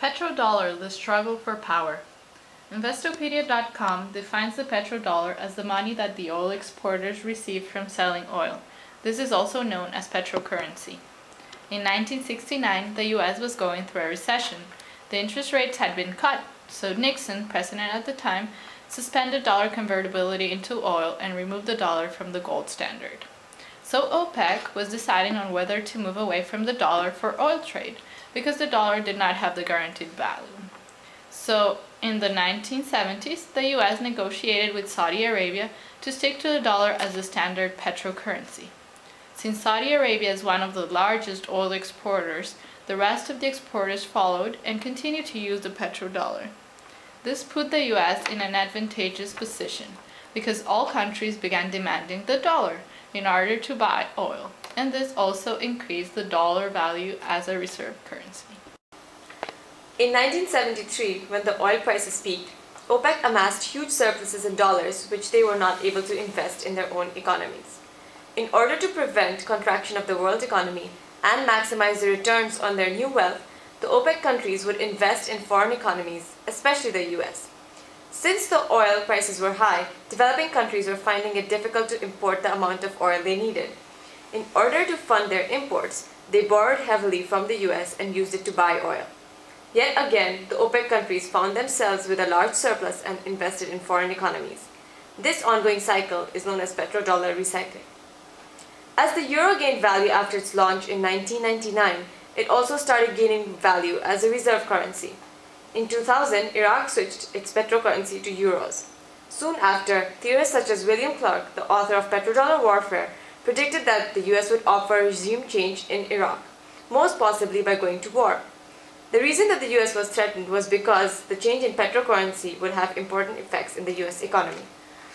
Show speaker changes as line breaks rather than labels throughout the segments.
Petrodollar, the struggle for power. Investopedia.com defines the petrodollar as the money that the oil exporters receive from selling oil. This is also known as petrocurrency. In 1969, the US was going through a recession. The interest rates had been cut, so Nixon, president at the time, suspended dollar convertibility into oil and removed the dollar from the gold standard. So OPEC was deciding on whether to move away from the dollar for oil trade, because the dollar did not have the guaranteed value. So in the 1970s, the US negotiated with Saudi Arabia to stick to the dollar as the standard petrocurrency. Since Saudi Arabia is one of the largest oil exporters, the rest of the exporters followed and continued to use the petrodollar. This put the US in an advantageous position, because all countries began demanding the dollar in order to buy oil, and this also increased the dollar value as a reserve currency.
In 1973, when the oil prices peaked, OPEC amassed huge surpluses in dollars which they were not able to invest in their own economies. In order to prevent contraction of the world economy and maximize the returns on their new wealth, the OPEC countries would invest in foreign economies, especially the US. Since the oil prices were high, developing countries were finding it difficult to import the amount of oil they needed. In order to fund their imports, they borrowed heavily from the US and used it to buy oil. Yet again, the OPEC countries found themselves with a large surplus and invested in foreign economies. This ongoing cycle is known as petrodollar recycling. As the euro gained value after its launch in 1999, it also started gaining value as a reserve currency. In 2000, Iraq switched its petrocurrency to euros. Soon after, theorists such as William Clark, the author of Petrodollar Warfare, predicted that the US would offer regime change in Iraq, most possibly by going to war. The reason that the US was threatened was because the change in petrocurrency would have important effects in the US economy.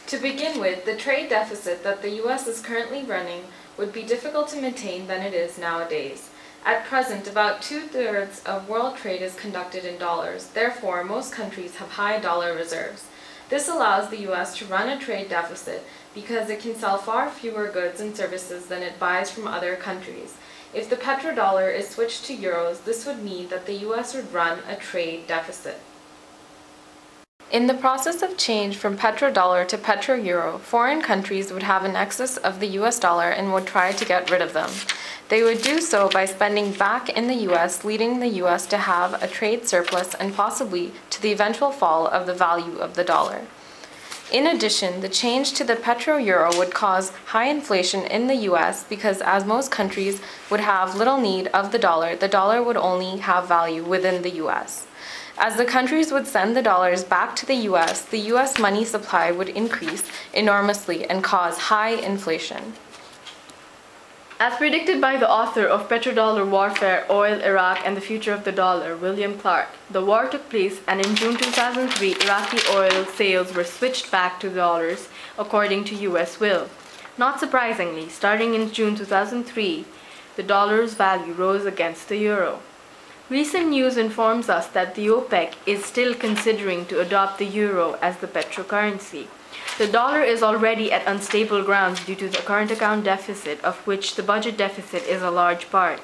To begin with, the trade deficit that the US is currently running would be difficult to maintain than it is nowadays. At present, about 2/3 of world trade is conducted in dollars. Therefore, most countries have high dollar reserves. This allows the US to run a trade deficit because it can sell far fewer goods and services than it buys from other countries. If the petrodollar is switched to euros, this would mean that the US would run a trade deficit. In the process of change from petrodollar to petro-euro, foreign countries would have an excess of the US dollar and would try to get rid of them. They would do so by spending back in the US, leading the US to have a trade surplus and possibly to the eventual fall of the value of the dollar. In addition, the change to the petro-euro would cause high inflation in the US because as most countries would have little need of the dollar would only have value within the US. As the countries would send the dollars back to the US money supply would increase enormously and cause high inflation.
As predicted by the author of Petrodollar Warfare, Oil, Iraq, and the Future of the Dollar, William Clark, the war took place and in June 2003, Iraqi oil sales were switched back to dollars according to US will. Not surprisingly, starting in June 2003, the dollar's value rose against the euro. Recent news informs us that the OPEC is still considering to adopt the euro as the petrocurrency. The dollar is already at unstable grounds due to the current account deficit, of which the budget deficit is a large part.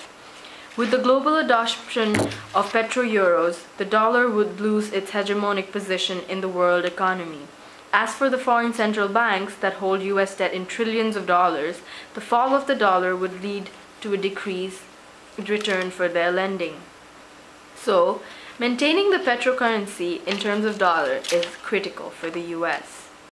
With the global adoption of petro-euros, the dollar would lose its hegemonic position in the world economy. As for the foreign central banks that hold US debt in trillions of dollars, the fall of the dollar would lead to a decreased return for their lending. So, maintaining the petrocurrency in terms of dollar is critical for the US.